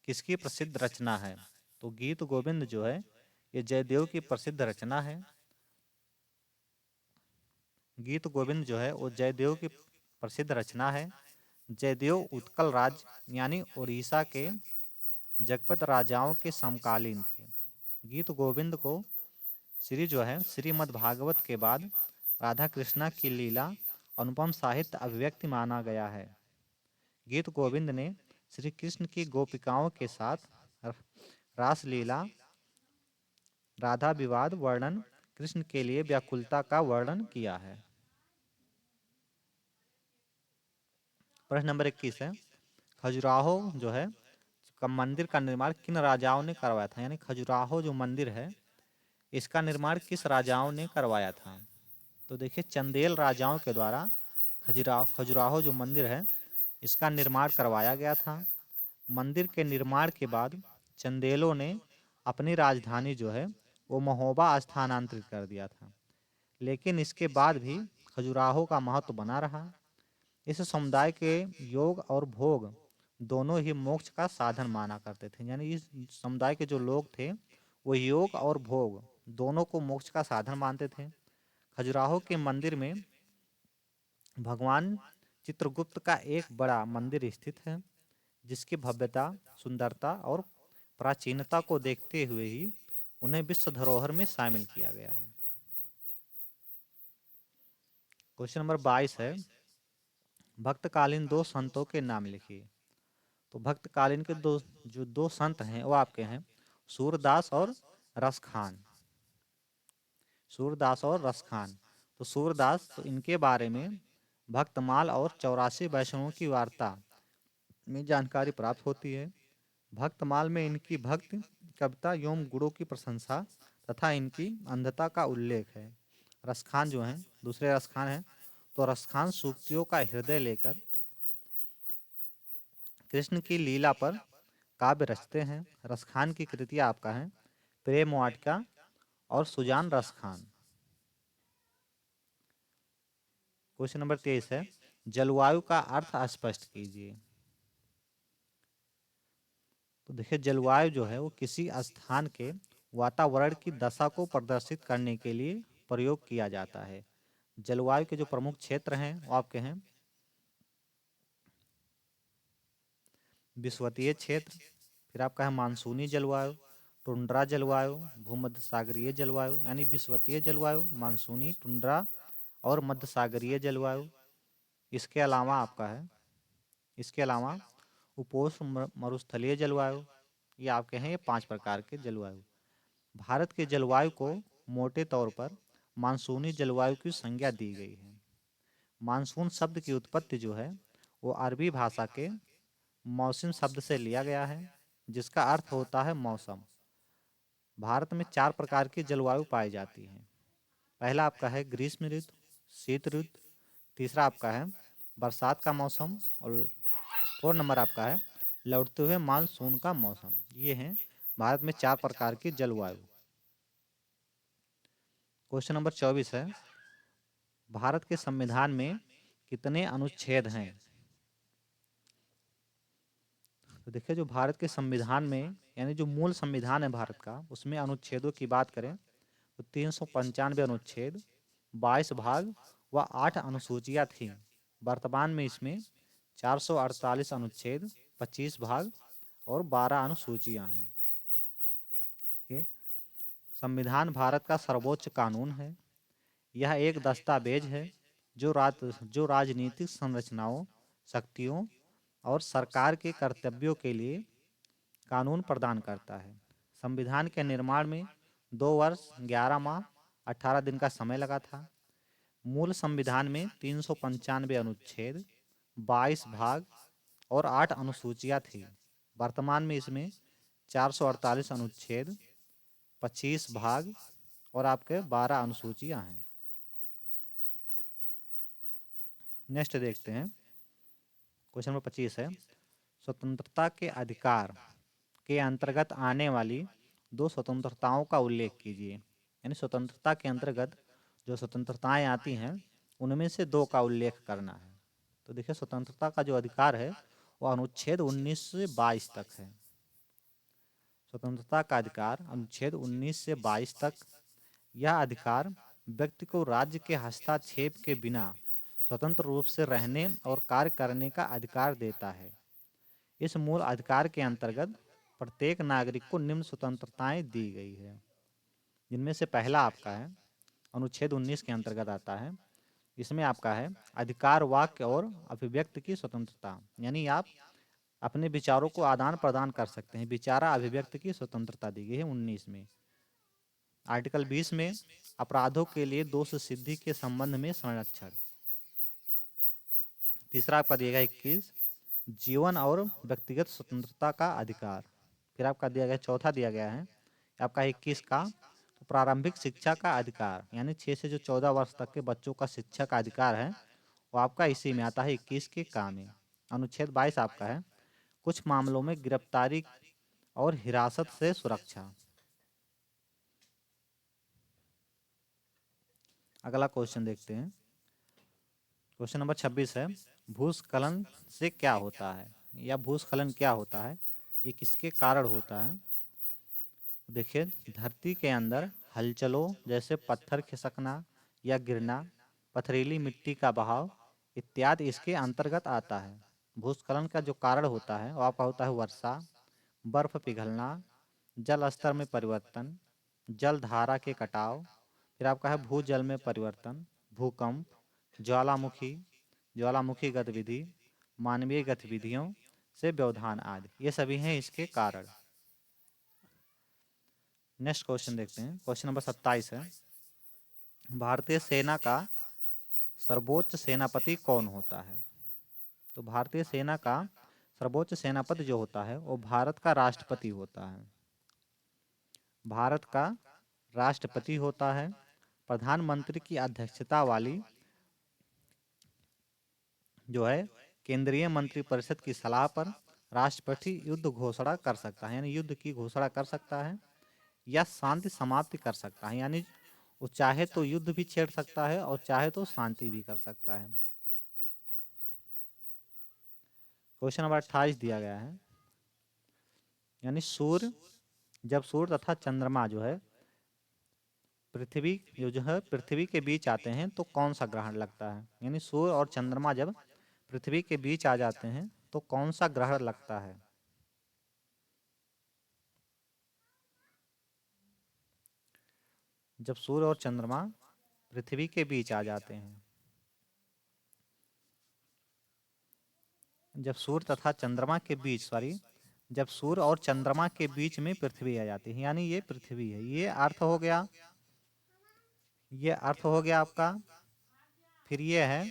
Speaker 1: किसकी प्रसिद्ध रचना है। तो गीत गोविंद जो है ये जयदेव की प्रसिद्ध रचना है। गीत गोविंद जो है वो जयदेव की प्रसिद्ध रचना है। जयदेव उत्कल राज्य यानी उड़ीसा के जगपत राजाओं के समकालीन थे। गीत गोविंद को श्री जो है श्रीमद् भागवत के बाद राधा कृष्णा की लीला अनुपम साहित्य अभिव्यक्ति माना गया है। गीत गोविंद ने श्री कृष्ण की गोपिकाओं के साथ रासलीला, राधा विवाद वर्णन, कृष्ण के लिए व्याकुलता का वर्णन किया है। प्रश्न नंबर 21 है, खजुराहो जो है का मंदिर का निर्माण किन राजाओं ने करवाया था। यानी खजुराहो जो मंदिर है इसका निर्माण किस राजाओं ने करवाया था? तो देखिए चंदेल राजाओं के द्वारा खजुराहो जो मंदिर है इसका निर्माण करवाया गया था। मंदिर के निर्माण के बाद चंदेलों ने अपनी राजधानी जो है वो महोबा स्थानांतरित कर दिया था, लेकिन इसके बाद भी खजुराहो का महत्व बना रहा। इस समुदाय के योग और भोग दोनों ही मोक्ष का साधन माना करते थे, यानी इस समुदाय के जो लोग थे वो योग और भोग दोनों को मोक्ष का साधन मानते थे। खजुराहो के मंदिर में भगवान चित्रगुप्त का एक बड़ा मंदिर स्थित है, जिसकी भव्यता, सुंदरता और प्राचीनता को देखते हुए ही उन्हें विश्व धरोहर में शामिल किया गया है। क्वेश्चन नंबर 22 है, भक्तकालीन दो संतों के नाम लिखिए। तो भक्तकालीन के दो संत हैं वो आपके हैं सूरदास और रसखान। सूरदास और रसखान। तो सूरदास, तो इनके बारे में भक्तमाल और 84 वैष्णवों की वार्ता में जानकारी प्राप्त होती है। भक्तमाल में इनकी भक्ति, कविता एवं गुणों की प्रशंसा तथा इनकी अंधता का उल्लेख है। रसखान जो हैं, दूसरे रसखान हैं, तो रसखान सूक्तियों का हृदय लेकर कृष्ण की लीला पर काव्य रचते हैं। रसखान की कृतियां आपका है प्रेम वाटिका और सुजान रसखान। क्वेश्चन नंबर 23 है, जलवायु का अर्थ स्पष्ट कीजिए। तो देखिए जलवायु जो है वो किसी स्थान के वातावरण की दशा को प्रदर्शित करने के लिए प्रयोग किया जाता है। जलवायु के जो प्रमुख क्षेत्र हैं वो आपके हैं विषुवतीय क्षेत्र, फिर आपका है मानसूनी जलवायु, टुंड्रा जलवायु, भूमध्य सागरीय जलवायु, यानी विषुवतीय जलवायु, मानसूनी, टुंड्रा और मध्य सागरीय जलवायु। इसके अलावा आपका है इसके अलावा उपोष्ण मरुस्थलीय जलवायु। ये आपके हैं ये 5 प्रकार के जलवायु। भारत के जलवायु को मोटे तौर पर मानसूनी जलवायु की संज्ञा दी गई है। मानसून शब्द की उत्पत्ति जो है वो अरबी भाषा के मौसम शब्द से लिया गया है, जिसका अर्थ होता है मौसम। भारत में 4 प्रकार की जलवायु पाई जाती है। पहला आपका है ग्रीष्म ऋतु, शीत ऋतु, तीसरा आपका है बरसात का मौसम और 4 नंबर आपका है लौटते हुए मानसून का मौसम। ये हैं भारत में 4 प्रकार की जलवायु। क्वेश्चन नंबर 24 है, भारत के संविधान में कितने अनुच्छेद हैं? तो देखिए जो भारत के संविधान में, यानी जो मूल संविधान है भारत का, उसमें अनुच्छेदों की बात करें तो 395 अनुच्छेद, 22 भाग व 8 अनुसूचियां थीं। वर्तमान में इसमें 448 अनुच्छेद, 25 भाग और 12 अनुसूचियां हैं। ये संविधान भारत का सर्वोच्च कानून है। यह एक दस्तावेज है जो राजनीतिक संरचनाओं, शक्तियों और सरकार के कर्तव्यों के लिए कानून प्रदान करता है। संविधान के निर्माण में 2 वर्ष 11 माह 18 दिन का समय लगा था। मूल संविधान में 395 अनुच्छेद, 22 भाग और 8 अनुसूचियां थी। वर्तमान में इसमें 448 अनुच्छेद, 25 भाग और आपके 12 अनुसूचियां हैं। नेक्स्ट देखते हैं, क्वेश्चन नंबर 25 है, स्वतंत्रता के अधिकार के अंतर्गत आने वाली 2 स्वतंत्रताओं का उल्लेख कीजिए। यानी स्वतंत्रता के अंतर्गत जो स्वतंत्रताएं आती हैं उनमें से 2 का उल्लेख करना है। तो देखिए स्वतंत्रता का जो अधिकार है वो अनुच्छेद 19 से 22 तक है। स्वतंत्रता का अधिकार अनुच्छेद 19 से 22 तक। यह अधिकार व्यक्ति को राज्य के हस्तक्षेप के बिना स्वतंत्र रूप से रहने और कार्य करने का अधिकार देता है। इस मूल अधिकार के अंतर्गत प्रत्येक नागरिक को निम्न स्वतंत्रताएं दी गई है, जिनमें से पहला आपका है अनुच्छेद 19 के अंतर्गत आता है। इसमें आपका है अधिकार वाक्य और अभिव्यक्ति की स्वतंत्रता, यानी आप अपने विचारों को आदान प्रदान कर सकते हैं। विचारा अभिव्यक्ति की स्वतंत्रता दी गई है 19 में। आर्टिकल 20 में अपराधों के लिए दोष सिद्धि के संबंध में संरक्षण। तीसरा आपका दिया गया 21 जीवन और व्यक्तिगत स्वतंत्रता का अधिकार। फिर आपका दिया गया चौथा दिया गया है आपका 21 का प्रारंभिक शिक्षा का अधिकार यानी 6 से जो 14 वर्ष तक के बच्चों का शिक्षा का अधिकार है वो आपका इसी में आता है, 21 के का में। अनुच्छेद 22 आपका है कुछ मामलों में गिरफ्तारी और हिरासत से सुरक्षा। अगला क्वेश्चन देखते हैं। क्वेश्चन नंबर 26 है, भूस्खलन से क्या होता है या भूस्खलन क्या होता है, ये किसके कारण होता है। देखिए, धरती के अंदर हलचलों जैसे पत्थर खिसकना या गिरना, पथरीली मिट्टी का बहाव इत्यादि इसके अंतर्गत आता है। भूस्खलन का जो कारण होता है वो आपका होता है वर्षा, बर्फ पिघलना, जल स्तर में परिवर्तन, जल धारा के कटाव, फिर आपका है भूजल में परिवर्तन, भूकंप, ज्वालामुखी, ज्वालामुखी गतिविधि, मानवीय गतिविधियों से व्यवधान आदि, ये सभी हैं इसके कारण। नेक्स्ट क्वेश्चन देखते हैं। क्वेश्चन नंबर 27 है, भारतीय सेना का सर्वोच्च सेनापति कौन होता है। तो भारतीय सेना का सर्वोच्च सेनापति जो होता है वो भारत का राष्ट्रपति होता है। भारत का राष्ट्रपति होता है। प्रधानमंत्री की अध्यक्षता वाली जो है केंद्रीय मंत्रिपरिषद की सलाह पर राष्ट्रपति युद्ध घोषणा कर सकता है, यानी युद्ध की घोषणा कर सकता है या शांति समाप्ति कर सकता है, यानी वो चाहे तो युद्ध भी छेड़ सकता है और चाहे तो शांति भी कर सकता है। क्वेश्चन नंबर 28 दिया गया है, यानी सूर्य जब सूर्य तथा चंद्रमा जो है पृथ्वी के बीच आते हैं तो कौन सा ग्रहण लगता है। यानी सूर्य और चंद्रमा जब पृथ्वी के बीच आ जाते हैं तो कौन सा ग्रहण लगता है। जब सूर्य और चंद्रमा पृथ्वी के बीच आ जाते हैं, जब सूर्य तथा चंद्रमा के बीच जब सूर्य और चंद्रमा के बीच में पृथ्वी आ जाती है, यानी ये पृथ्वी है, ये अर्थ हो गया, ये अर्थ हो गया आपका। फिर ये है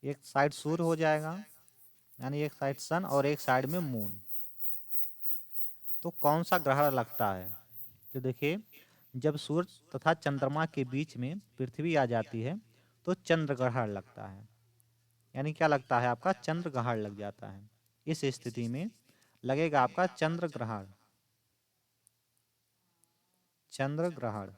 Speaker 1: एक साइड सूर्य हो जाएगा, यानी एक साइड सन और एक साइड में मून। तो कौन सा ग्रहण लगता है। तो देखिए, जब सूर्य तथा चंद्रमा के बीच में पृथ्वी आ जाती है तो चंद्र ग्रहण लगता है, यानी क्या लगता है आपका चंद्र ग्रहण लग जाता है। इस स्थिति में लगेगा आपका चंद्र ग्रहण, चंद्र ग्रहण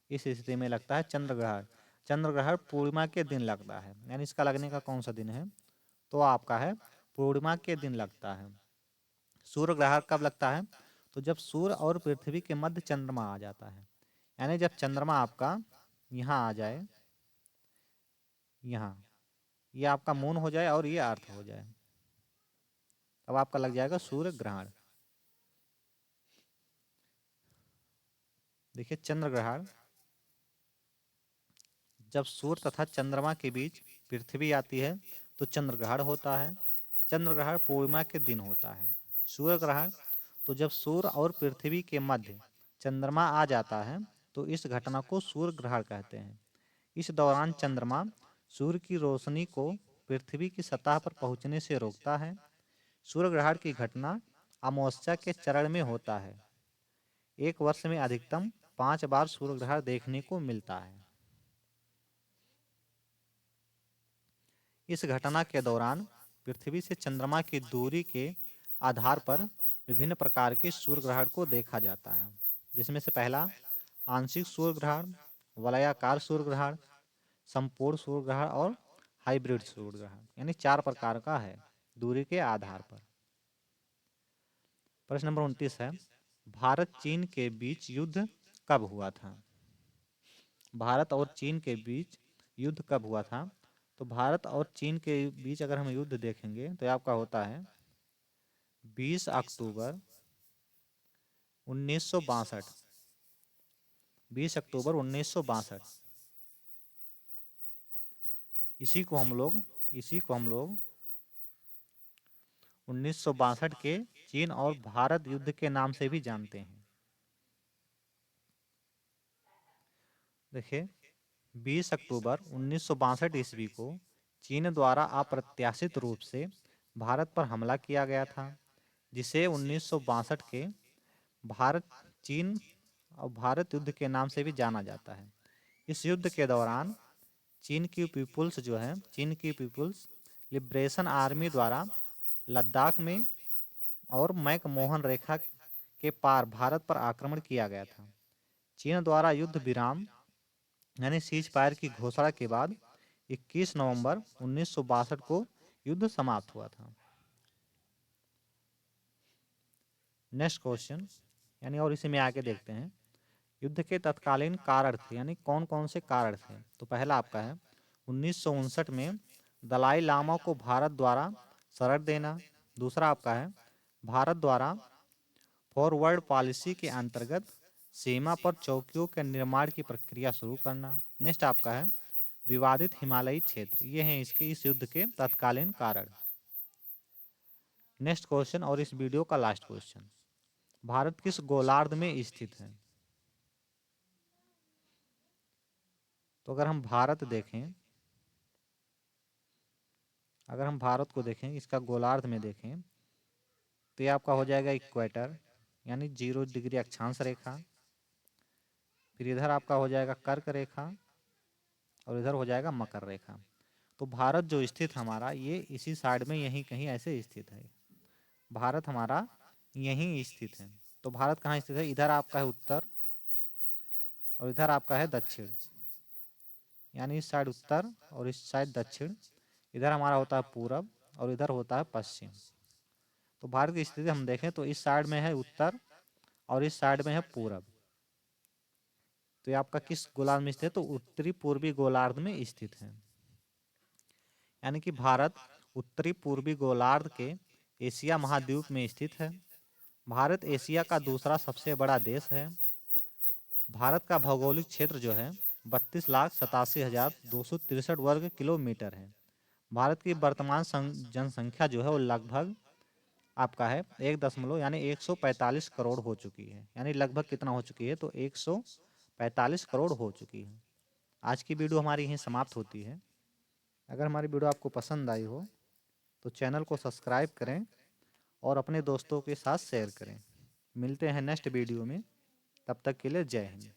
Speaker 1: इस स्थिति में लगता है चंद्र ग्रहण। चंद्र ग्रहण पूर्णिमा के दिन लगता है, यानी इसका लगने का कौन सा दिन है तो आपका है पूर्णिमा के दिन लगता है। सूर्य ग्रहण कब लगता है, तो जब सूर्य और पृथ्वी के मध्य चंद्रमा आ जाता है, यानी जब चंद्रमा आपका यहाँ आ जाए, यहाँ ये आपका मून हो जाए और ये अर्थ हो जाए, तब आपका लग जाएगा सूर्य ग्रहण। देखिए, चंद्र ग्रहण जब सूर्य तथा चंद्रमा के बीच पृथ्वी आती है तो चंद्र ग्रहण होता है। चंद्र ग्रहण पूर्णिमा के दिन होता है। सूर्य ग्रहण तो जब सूर्य और पृथ्वी के मध्य चंद्रमा आ जाता है तो इस घटना को सूर्य ग्रहण कहते हैं। इस दौरान चंद्रमा सूर्य की रोशनी को पृथ्वी की सतह पर पहुंचने से रोकता है। सूर्य ग्रहण की घटना अमावस्या के चरण में होता है। एक वर्ष में अधिकतम 5 बार सूर्य ग्रहण देखने को मिलता है। इस घटना के दौरान पृथ्वी से चंद्रमा की दूरी के आधार पर विभिन्न प्रकार के सूर्य ग्रहण को देखा जाता है, जिसमें से पहला आंशिक सूर्य ग्रहण, वलयाकार सूर्य ग्रहण, संपूर्ण सूर्य ग्रहण और हाइब्रिड सूर्य ग्रहण, यानी 4 प्रकार का है दूरी के आधार पर। प्रश्न नंबर 29 है, भारत चीन के बीच युद्ध कब हुआ था। भारत और चीन के बीच युद्ध कब हुआ था। तो भारत और चीन के बीच अगर हम युद्ध देखेंगे तो आपका होता है 20 अक्टूबर 1962, 20 अक्टूबर 1962। इसी को हम लोग 1962 के चीन और भारत युद्ध के नाम से भी जानते हैं। देखिए, 20 अक्टूबर 1962 ईस्वी को चीन द्वारा अप्रत्याशित रूप से भारत पर हमला किया गया था, जिसे 1962 के भारत चीन और भारत युद्ध के नाम से भी जाना जाता है। इस युद्ध के दौरान चीन की पीपुल्स लिबरेशन आर्मी द्वारा लद्दाख में और मैकमोहन रेखा के पार भारत पर आक्रमण किया गया था। चीन द्वारा युद्ध विराम यानी सीज फायर की घोषणा के बाद 21 नवंबर 1962 को युद्ध समाप्त हुआ था। नेक्स्ट क्वेश्चन यानी और इसी में आगे देखते हैं, युद्ध के तत्कालीन कारण थे यानी कौन कौन से कारण थे। तो पहला आपका है 1959 में दलाई लामा को भारत द्वारा शरण देना। दूसरा आपका है भारत द्वारा फॉरवर्ड पॉलिसी के अंतर्गत सीमा पर चौकियों के निर्माण की प्रक्रिया शुरू करना। नेक्स्ट आपका है विवादित हिमालयी क्षेत्र, ये हैं इसके इस युद्ध के तत्कालीन कारण। नेक्स्ट क्वेश्चन और इस वीडियो का लास्ट क्वेश्चन, भारत किस गोलार्ध में स्थित है। तो अगर हम भारत को देखें इसका गोलार्ध में देखें तो ये आपका हो जाएगा इक्वेटर यानी 0 डिग्री अक्षांश रेखा, फिर इधर आपका हो जाएगा कर्क रेखा और इधर हो जाएगा मकर रेखा। तो भारत जो स्थित हमारा ये इसी साइड में यहीं कहीं ऐसे स्थित है। भारत हमारा यहीं स्थित है। तो भारत कहाँ स्थित है, इधर आपका है उत्तर और इधर आपका है दक्षिण, यानी इस साइड उत्तर और इस साइड दक्षिण, इधर हमारा होता है पूरब और इधर होता है पश्चिम। तो भारत की स्थिति हम देखें तो इस साइड में है उत्तर और इस साइड में है पूरब। तो ये आपका किस गोलार्ध में स्थित है, तो उत्तरी पूर्वी गोलार्ध में स्थित है। यानी कि भारत उत्तरी पूर्वी गोलार्ध के एशिया महाद्वीप में स्थित है। भारत एशिया का दूसरा सबसे बड़ा देश है। भारत का भौगोलिक क्षेत्र जो है 32,87,263 वर्ग किलोमीटर है। भारत की वर्तमान जनसंख्या जो है वो लगभग आपका है 1 यानी 145 करोड़ हो चुकी है। यानी लगभग कितना हो चुकी है, तो 145 करोड़ हो चुकी है। आज की वीडियो हमारी यहीं समाप्त होती है। अगर हमारी वीडियो आपको पसंद आई हो तो चैनल को सब्सक्राइब करें और अपने दोस्तों के साथ शेयर करें। मिलते हैं नेक्स्ट वीडियो में, तब तक के लिए जय हिंद।